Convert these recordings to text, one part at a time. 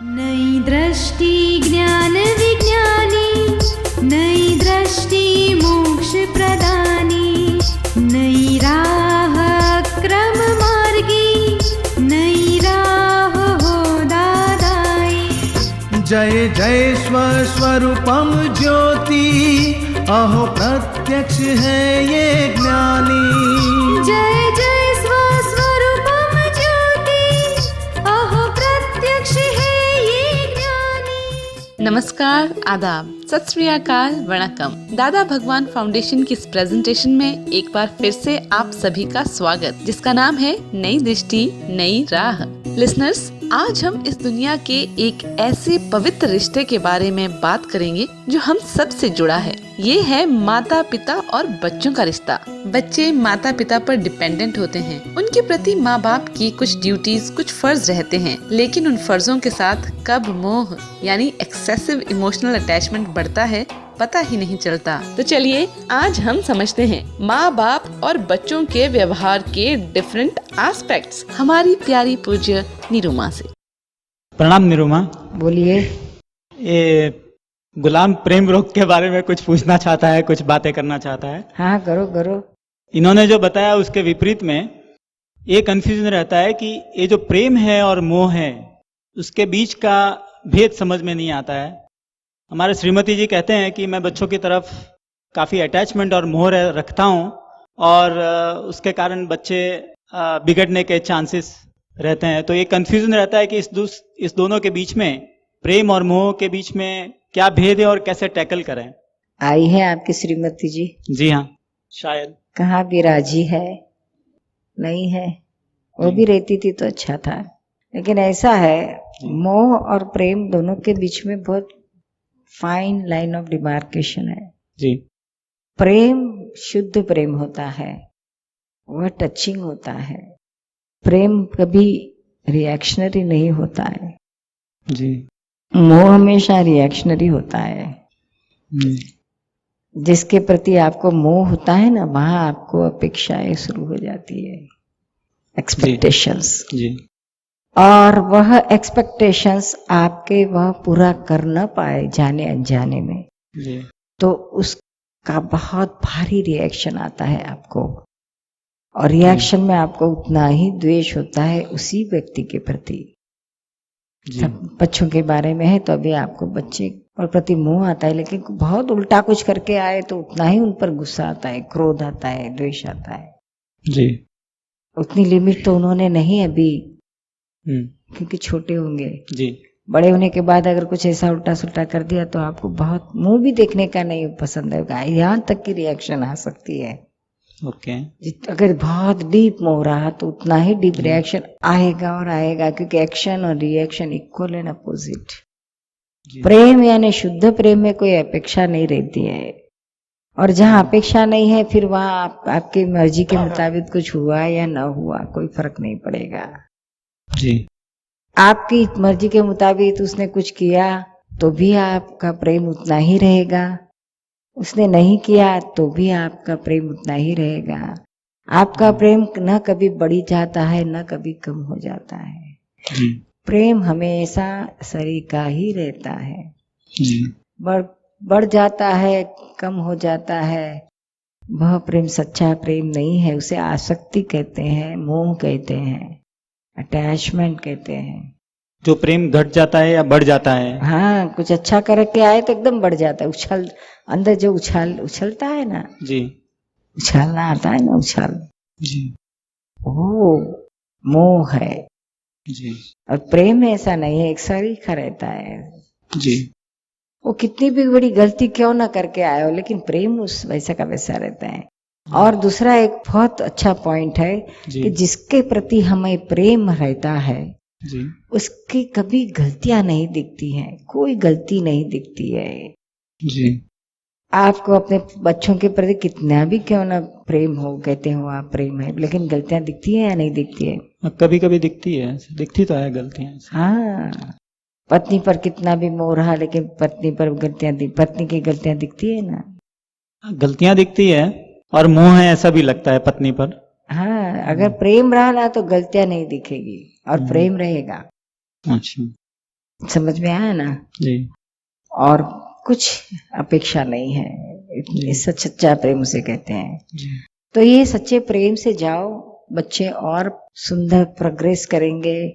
नई दृष्टि ज्ञान विज्ञानी, नई दृष्टि मोक्ष प्रदानी, नई राह क्रम मार्गी, नई राह हो दादाई। जय जय स्वस्वरूपम ज्योति, अहो प्रत्यक्ष है ये ज्ञानी। जय जय स्वस्वरूपम ज्योति, अहो प्रत्यक्ष है ये ज्ञानी। नमस्कार, आदाब, सत श्री अकाल, वणकम। दादा भगवान फाउंडेशन की इस प्रेजेंटेशन में एक बार फिर से आप सभी का स्वागत, जिसका नाम है नई दृष्टि नई राह। लिसनर्स, आज हम इस दुनिया के एक ऐसे पवित्र रिश्ते के बारे में बात करेंगे जो हम सबसे जुड़ा है। ये है माता पिता और बच्चों का रिश्ता। बच्चे माता पिता पर डिपेंडेंट होते हैं। उनके प्रति माँ बाप की कुछ ड्यूटीज, कुछ फर्ज रहते हैं, लेकिन उन फर्जों के साथ कब मोह यानी एक्सेसिव इमोशनल अटैचमेंट बढ़ता है पता ही नहीं चलता। तो चलिए आज हम समझते हैं माँ बाप और बच्चों के व्यवहार के डिफरेंट एस्पेक्ट्स हमारी प्यारी पूज्य निरुमा से। प्रणाम निरुमा। बोलिए। ये गुलाम प्रेम रोग के बारे में कुछ पूछना चाहता है, कुछ बातें करना चाहता है। हाँ, करो करो। इन्होंने जो बताया उसके विपरीत में ये कंफ्यूजन रहता है कि ये जो प्रेम है और मोह है उसके बीच का भेद समझ में नहीं आता है। हमारे श्रीमती जी कहते हैं कि मैं बच्चों की तरफ काफ़ी अटैचमेंट और मोह रखता हूँ और उसके कारण बच्चे बिगड़ने के चांसेस रहते हैं। तो ये कंफ्यूजन रहता है कि इस दोनों के बीच में, प्रेम और मोह के बीच में क्या भेद है और कैसे टैकल करें। आई है आपकी श्रीमती जी? जी हाँ, शायद। कहाँ विराजी है? नहीं है। वो भी रहती थी तो अच्छा था, लेकिन ऐसा है मोह और प्रेम दोनों के बीच में बहुत फाइन लाइन ऑफ डिमार्केशन है जी। प्रेम शुद्ध प्रेम होता है, वह टचिंग होता है। प्रेम कभी रिएक्शनरी नहीं होता है जी। मोह हमेशा रिएक्शनरी होता है। जिसके प्रति आपको मोह होता है ना, वहां आपको अपेक्षाएं शुरू हो जाती है, एक्सपेक्टेशंस जी। और वह एक्सपेक्टेशंस आपके वह पूरा कर न पाए जाने अनजाने में जी। तो उसका बहुत भारी रिएक्शन आता है आपको, और रिएक्शन में आपको उतना ही द्वेष होता है उसी व्यक्ति के प्रति। सब बच्चों के बारे में है तो अभी आपको बच्चे और प्रति मोह आता है, लेकिन बहुत उल्टा कुछ करके आए तो उतना ही उन पर गुस्सा आता है, क्रोध आता है, द्वेष आता है जी। उतनी लिमिट तो उन्होंने नहीं अभी, क्योंकि छोटे होंगे जी। बड़े होने के बाद अगर कुछ ऐसा उल्टा सुल्टा कर दिया तो आपको बहुत मुंह भी देखने का नहीं पसंद होगा, यहाँ तक की रिएक्शन आ सकती है। ओके। अगर बहुत डीप मोह रहा तो उतना ही डीप रिएक्शन आएगा और आएगा, क्योंकि एक्शन और रिएक्शन इक्वल एंड अपोजिट। प्रेम यानी शुद्ध प्रेम में कोई अपेक्षा नहीं रहती है, और जहाँ अपेक्षा नहीं है फिर वहां आपकी मर्जी के मुताबिक कुछ हुआ या न हुआ कोई फर्क नहीं पड़ेगा जी। आपकी मर्जी के मुताबिक उसने कुछ किया तो भी आपका प्रेम उतना ही रहेगा, उसने नहीं किया तो भी आपका प्रेम उतना ही रहेगा। आपका प्रेम न कभी बढ़ जाता है न कभी कम हो जाता है। प्रेम हमेशा सरीका ही रहता है, बढ़ जाता है, कम हो जाता है। वह प्रेम सच्चा प्रेम नहीं है, उसे आसक्ति कहते हैं, मोह कहते हैं, अटैचमेंट कहते हैं। जो प्रेम घट जाता है या बढ़ जाता है? हाँ, कुछ अच्छा करके आए तो एकदम बढ़ जाता है, अंदर जो उछलता है ना जी, उछालना आता है ना, उछाल जी, वो मोह है जी। और प्रेम ऐसा नहीं है, एक सरीखा रहता है जी। वो कितनी भी बड़ी गलती क्यों ना करके आए हो, लेकिन प्रेम उस वैसा का वैसा रहता है। और दूसरा एक बहुत अच्छा पॉइंट है कि जिसके प्रति हमें प्रेम रहता है जी, उसकी कभी गलतियां नहीं दिखती हैं, कोई गलती नहीं दिखती है जी। आपको अपने बच्चों के प्रति कितना भी क्यों ना प्रेम हो, कहते हो आप प्रेम है, लेकिन गलतियां दिखती है या नहीं दिखती है? कभी कभी दिखती है, दिखती तो है गलतियां। हाँ, पत्नी पर कितना भी मोह रहा लेकिन पत्नी पर पत्नी की गलतियां दिखती है ना? गलतियां दिखती है और मोह है ऐसा भी लगता है पत्नी पर। हाँ, अगर प्रेम रहा ना तो गलतियां नहीं दिखेगी और प्रेम रहेगा। अच्छा। समझ में आया ना? जी और कुछ अपेक्षा नहीं है, इतनी सच्चा प्रेम उसे कहते हैं। जी तो ये सच्चे प्रेम से जाओ, बच्चे और सुंदर प्रोग्रेस करेंगे,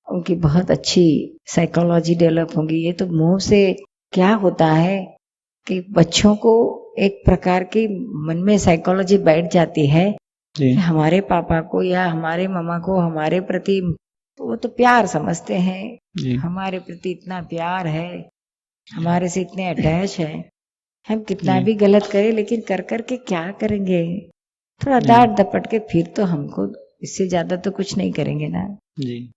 उनकी बहुत अच्छी साइकोलॉजी डेवलप होगी। ये तो मुंह से क्या होता है कि बच्चों को एक प्रकार की मन में साइकोलॉजी बैठ जाती है जी कि हमारे पापा को या हमारे मम्मा को हमारे प्रति, वो तो प्यार समझते हैं, जी हमारे प्रति इतना प्यार है, हमारे से इतने अटैच है, हम कितना जी। भी गलत करें लेकिन कर कर के क्या करेंगे, थोड़ा जी। डांट दपट के फिर तो हमको इससे ज्यादा तो कुछ नहीं करेंगे ना। जी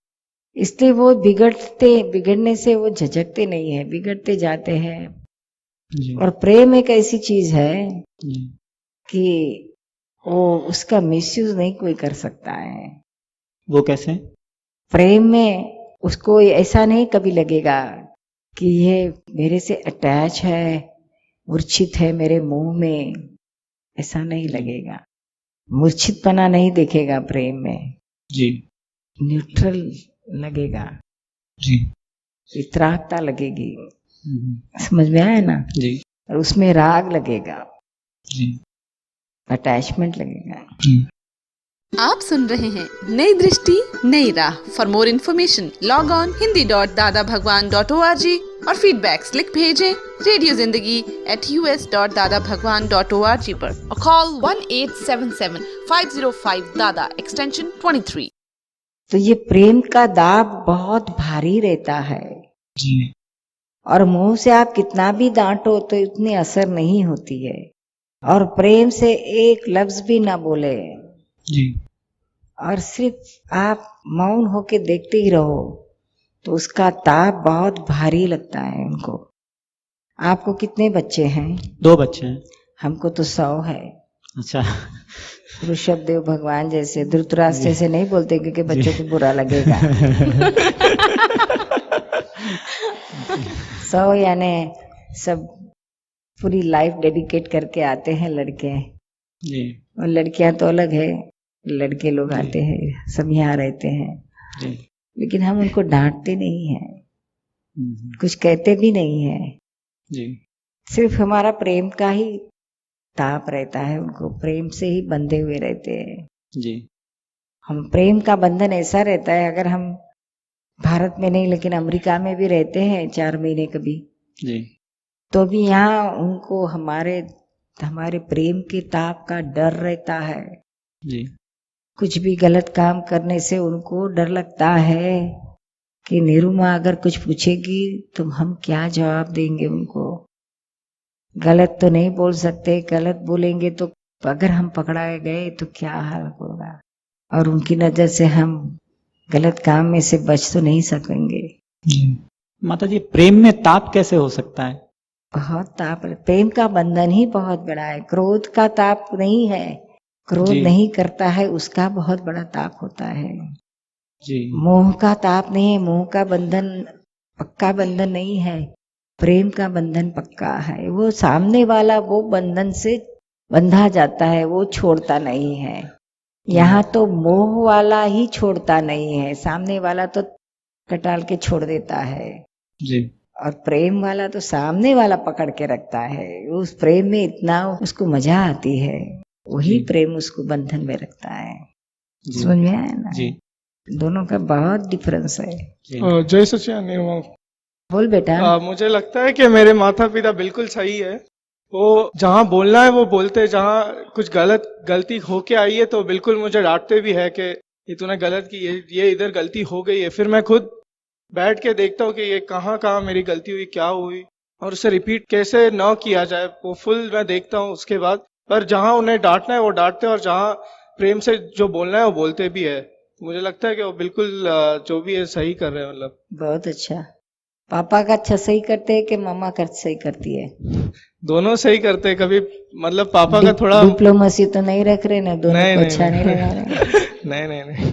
इसलिए वो बिगड़ने से वो झिझकते नहीं है, बिगड़ते जाते हैं। जी और प्रेम एक ऐसी चीज है जी कि वो उसका मिसयूज नहीं कोई कर सकता है। वो कैसे? प्रेम में उसको ऐसा नहीं कभी लगेगा कि ये मेरे से अटैच है, मूर्छित है मेरे मुंह में, ऐसा नहीं लगेगा। मूर्छितपना नहीं देखेगा प्रेम में, जी न्यूट्रल लगेगा, जी वितरागता लगेगी। हम्म, समझ में आया ना? जी और उसमें राग लगेगा, जी अटैचमेंट लगेगा। आप सुन रहे हैं नई दृष्टि नई राह। For more information log on hindi.dadabhagwan.org और फीडबैक्स लिख भेजें रेडियो जिंदगी @us.dadabhagwan.org पर और कॉल 1877-505 दादा एक्सटेंशन 23। तो ये प्रेम का दाब बहुत भारी रहता है जी और मुंह से आप कितना भी डांटो तो इतनी असर नहीं होती है। और प्रेम से एक लफ्ज भी ना बोले जी और सिर्फ आप मौन होके देखते ही रहो तो उसका ताप बहुत भारी लगता है उनको। आपको कितने बच्चे हैं? 2 बच्चे हैं। हमको तो 100 है। अच्छा ऋषभ देव भगवान जैसे, धृतराष्ट्र जैसे नहीं बोलते क्योंकि बच्चों को बुरा लगेगा। 100 यानी सब पूरी लाइफ डेडिकेट करके आते हैं लड़के, जी और लड़कियां तो अलग है, लड़के लोग जी। आते हैं, सब यहाँ रहते हैं, जी लेकिन हम उनको डांटते नहीं हैं, हम्म, कुछ कहते भी नहीं है। जी सिर्फ हमारा प्रेम का ही ताप रहता है, उनको प्रेम से ही बंधे हुए रहते हैं। जी हम प्रेम का बंधन ऐसा रहता है, अगर हम भारत में नहीं लेकिन अमेरिका में भी रहते हैं 4 महीने कभी, जी तो भी यहाँ उनको हमारे प्रेम के ताप का डर रहता है। जी कुछ भी गलत काम करने से उनको डर लगता है कि निरुमा अगर कुछ पूछेगी तो हम क्या जवाब देंगे उनको। गलत तो नहीं बोल सकते, गलत बोलेंगे तो अगर हम पकड़ाए गए तो क्या हाल होगा, और उनकी नजर से हम गलत काम में से बच तो नहीं सकेंगे। जी माता जी, प्रेम में ताप कैसे हो सकता है? बहुत ताप, प्रेम का बंधन ही बहुत बड़ा है। क्रोध का ताप नहीं है, क्रोध जी। नहीं करता है उसका बहुत बड़ा ताप होता है। जी मोह का ताप नहीं है, मोह का बंधन पक्का बंधन नहीं है, प्रेम का बंधन पक्का है। वो सामने वाला वो बंधन से बंधा जाता है, वो छोड़ता नहीं है। यहाँ तो मोह वाला ही छोड़ता नहीं है, सामने वाला तो कटाल के छोड़ देता है, जी और प्रेम वाला तो सामने वाला पकड़ के रखता है। उस प्रेम में इतना उसको मजा आती है, वही जी। प्रेम उसको बंधन में रखता है। जी समझ में आया ना? जी दोनों का बहुत डिफरेंस है। जी जय सचिदानंद निर्मल। बोल बेटा। मुझे लगता है कि मेरे माता पिता बिल्कुल सही है। वो जहाँ बोलना है वो बोलते, जहाँ कुछ गलती होके आई है तो बिल्कुल मुझे डांटते भी है कि ये तूने गलत की, ये इधर गलती हो गई है। फिर मैं खुद बैठ के देखता हूँ कि ये कहाँ कहाँ मेरी गलती हुई, क्या हुई, और उसे रिपीट कैसे न किया जाए, वो फुल मैं देखता हूँ उसके बाद। पर जहाँ उन्हें डांटना है वो डांटते हैं, और जहाँ प्रेम से जो बोलना है वो बोलते भी है। मुझे लगता है कि वो बिल्कुल जो भी है सही कर रहे हैं। मतलब बहुत अच्छा। पापा का अच्छा सही करते हैं कि मम्मा का सही करती है? दोनों सही करते हैं। कभी मतलब पापा का थोड़ा डिप्लोमेसी तो नहीं रख रहे ना, दोनों नहीं को नहीं अच्छा नहीं नहीं लगा रहे? नहीं नहीं नहीं।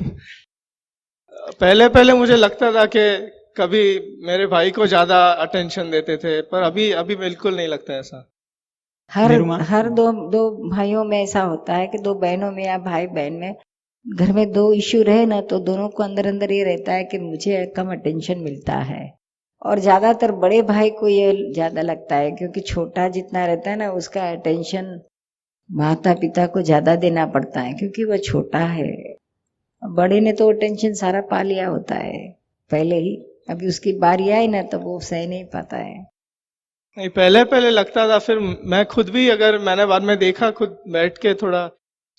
पहले मुझे लगता था कि कभी मेरे भाई को ज्यादा अटेंशन देते थे, पर अभी बिल्कुल नहीं लगता ऐसा। हर दो भाइयों में ऐसा होता है कि 2 बहनों में या भाई बहन में घर में 2 इश्यू रहे ना, तो दोनों को अंदर अंदर ये रहता है कि मुझे कम अटेंशन मिलता है, और ज्यादातर बड़े भाई को ये ज्यादा लगता है, क्योंकि छोटा जितना रहता है ना उसका अटेंशन माता पिता को ज्यादा देना पड़ता है, क्योंकि वह छोटा है। बड़े ने तो टेंशन सारा पा लिया होता है पहले ही, अभी उसकी बारी आई ना तो वो सह नहीं पाता है। नहीं, पहले पहले लगता था, फिर मैं खुद भी, अगर मैंने बाद में देखा, खुद बैठ के थोड़ा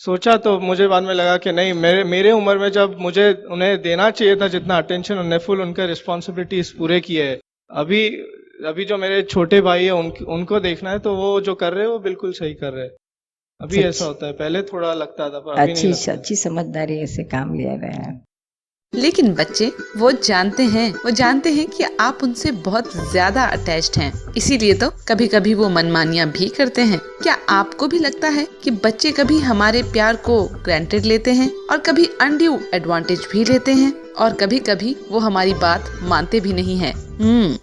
सोचा, तो मुझे बाद में लगा कि नहीं, मेरे उम्र में जब मुझे उन्हें देना चाहिए था जितना अटेंशन, उन्हें फुल उनके रिस्पॉन्सिबिलिटीज पूरे किए है। अभी जो मेरे छोटे भाई है उनको देखना है, तो वो जो कर रहे हैं वो बिल्कुल सही कर रहे हैं। अभी ऐसा होता है, पहले थोड़ा लगता था पर अभी नहीं लगता। अच्छी समझदारी ऐसे काम लिया गया है। लेकिन बच्चे वो जानते हैं कि आप उनसे बहुत ज्यादा अटैच्ड हैं, इसीलिए तो कभी कभी वो मनमानियां भी करते हैं। क्या आपको भी लगता है कि बच्चे कभी हमारे प्यार को ग्रांटेड लेते हैं और कभी अनड्यू एडवांटेज भी लेते हैं, और कभी कभी वो हमारी बात मानते भी नहीं है?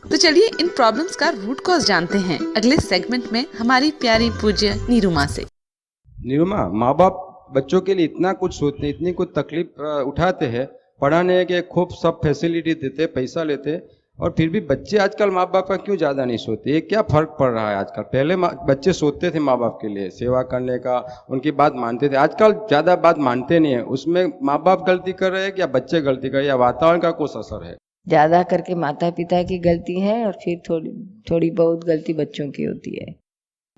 तो चलिए इन प्रॉब्लम्स का रूट कॉज जानते हैं अगले सेगमेंट में हमारी प्यारी पूज्य नीरुमा से। नीरुमा, माँ बाप बच्चों के लिए इतना कुछ सोचते, इतनी कुछ तकलीफ उठाते हैं, पढ़ाने के खूब सब फैसिलिटी देते, पैसा लेते, और फिर भी बच्चे आजकल माँ बाप का क्यों ज़्यादा नहीं सोते? ये क्या फर्क पड़ रहा है आजकल? पहले बच्चे सोते थे माँ बाप के लिए, सेवा करने का, उनकी बात मानते थे। आजकल ज़्यादा बात मानते नहीं है। उसमें माँ बाप गलती कर रहे हैं या बच्चे गलती कर रहे हैं, या वातावरण का कुछ असर है? ज्यादा करके माता पिता की गलती है, और फिर थोड़ी बहुत गलती बच्चों की होती है।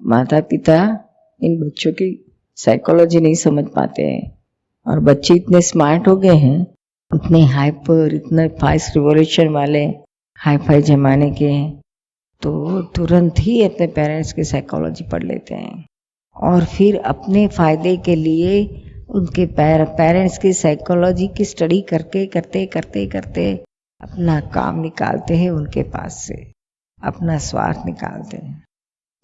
माता पिता इन बच्चों की साइकोलॉजी नहीं समझ पाते हैं, और बच्चे इतने स्मार्ट हो गए हैं, इतने हाइपर, इतने फास्ट रिवॉल्यूशन वाले हाई फाई जमाने के हैं, तो तुरंत ही अपने पेरेंट्स की साइकोलॉजी पढ़ लेते हैं, और फिर अपने फायदे के लिए उनके पेरेंट्स की साइकोलॉजी की स्टडी करते अपना काम निकालते हैं उनके पास से, अपना स्वार्थ निकालते हैं।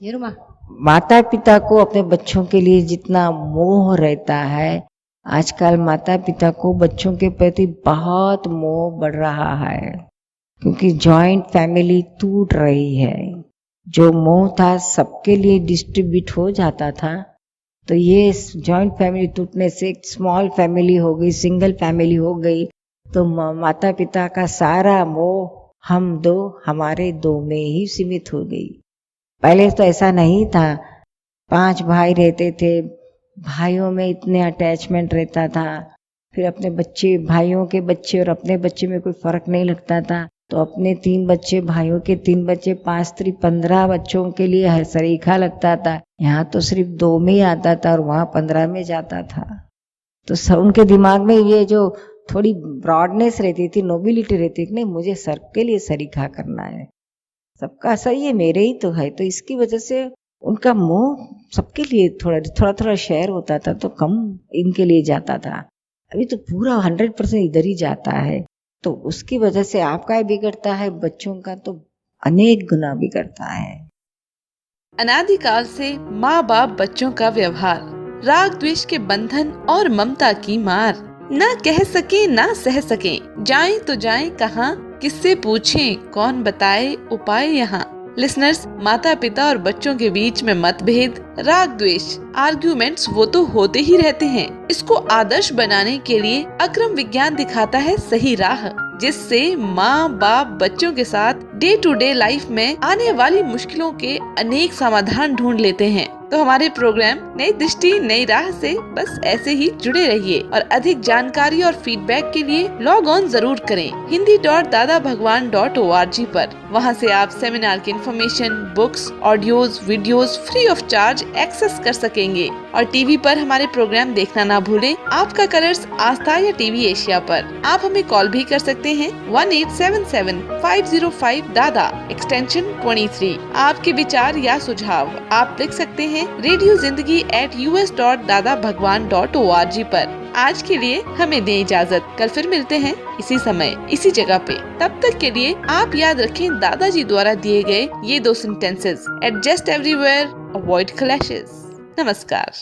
नीरुमा, माता पिता को अपने बच्चों के लिए जितना मोह रहता है, आजकल माता पिता को बच्चों के प्रति बहुत मोह बढ़ रहा है, क्योंकि जॉइंट फैमिली टूट रही है। जो मोह था सबके लिए डिस्ट्रीब्यूट हो जाता था, तो ये जॉइंट फैमिली टूटने से एक स्मॉल फैमिली हो गई, सिंगल फैमिली हो गई, तो माता पिता का सारा मोह हम दो, हमारे दो में ही सीमित हो गई। पहले तो ऐसा नहीं था, 5 भाई रहते थे, भाइयों में इतने अटैचमेंट रहता था, फिर अपने बच्चे, भाइयों के बच्चे और अपने बच्चे में कोई फर्क नहीं लगता था, तो अपने 3 बच्चे, भाइयों के 3 बच्चे, 5 3 15 बच्चों के लिए हर सरीखा लगता था। यहाँ तो सिर्फ 2 में ही आता था और वहाँ 15 में जाता था। तो सब उनके दिमाग में ये जो थोड़ी ब्रॉडनेस रहती थी, नोबिलिटी रहती थी, नहीं मुझे सबके लिए सरीखा करना है, सबका सही है, मेरे ही तो है, तो इसकी वजह से उनका मोह सबके लिए थोड़ा शेयर होता था, तो कम इनके लिए जाता था। अभी तो पूरा 100% इधर ही जाता है, तो उसकी वजह से आपका ही बिगड़ता है, बच्चों का तो अनेक गुना बिगड़ता है। अनादिकाल से माँ बाप बच्चों का व्यवहार, राग द्वेष के बंधन और ममता की मार, ना कह सके ना सह सके, जाएं तो जाएं कहाँ, किससे पूछें, कौन बताए उपाय यहाँ। लिसनर्स, माता पिता और बच्चों के बीच में मतभेद, राग द्वेष, आर्ग्यूमेंट्स वो तो होते ही रहते हैं। इसको आदर्श बनाने के लिए अक्रम विज्ञान दिखाता है सही राह, जिससे माँ बाप बच्चों के साथ डे टू डे लाइफ में आने वाली मुश्किलों के अनेक समाधान ढूंढ लेते हैं। तो हमारे प्रोग्राम नई दृष्टि नई राह से बस ऐसे ही जुड़े रहिए, और अधिक जानकारी और फीडबैक के लिए लॉग ऑन जरूर करें hindi.dadabhagwan.org पर। वहां से आप सेमिनार की information, books, audios, videos free of charge access कर सकेंगे। और टीवी पर हमारे प्रोग्राम देखना ना भूलें, आपका कलर्स आस्था या टीवी एशिया पर। आप हमें कॉल भी कर सकते हैं 1877-505 दादा एक्सटेंशन 23। आपके विचार या सुझाव आप लिख सकते हैं रेडियो जिंदगी @us.dadabhagwan.org पर। आज के लिए हमें दें इजाजत, कल फिर मिलते हैं इसी समय इसी जगह पे। तब तक के लिए आप याद रखें दादाजी द्वारा दिए गए ये 2 sentences, adjust everywhere, avoid clashes. नमस्कार।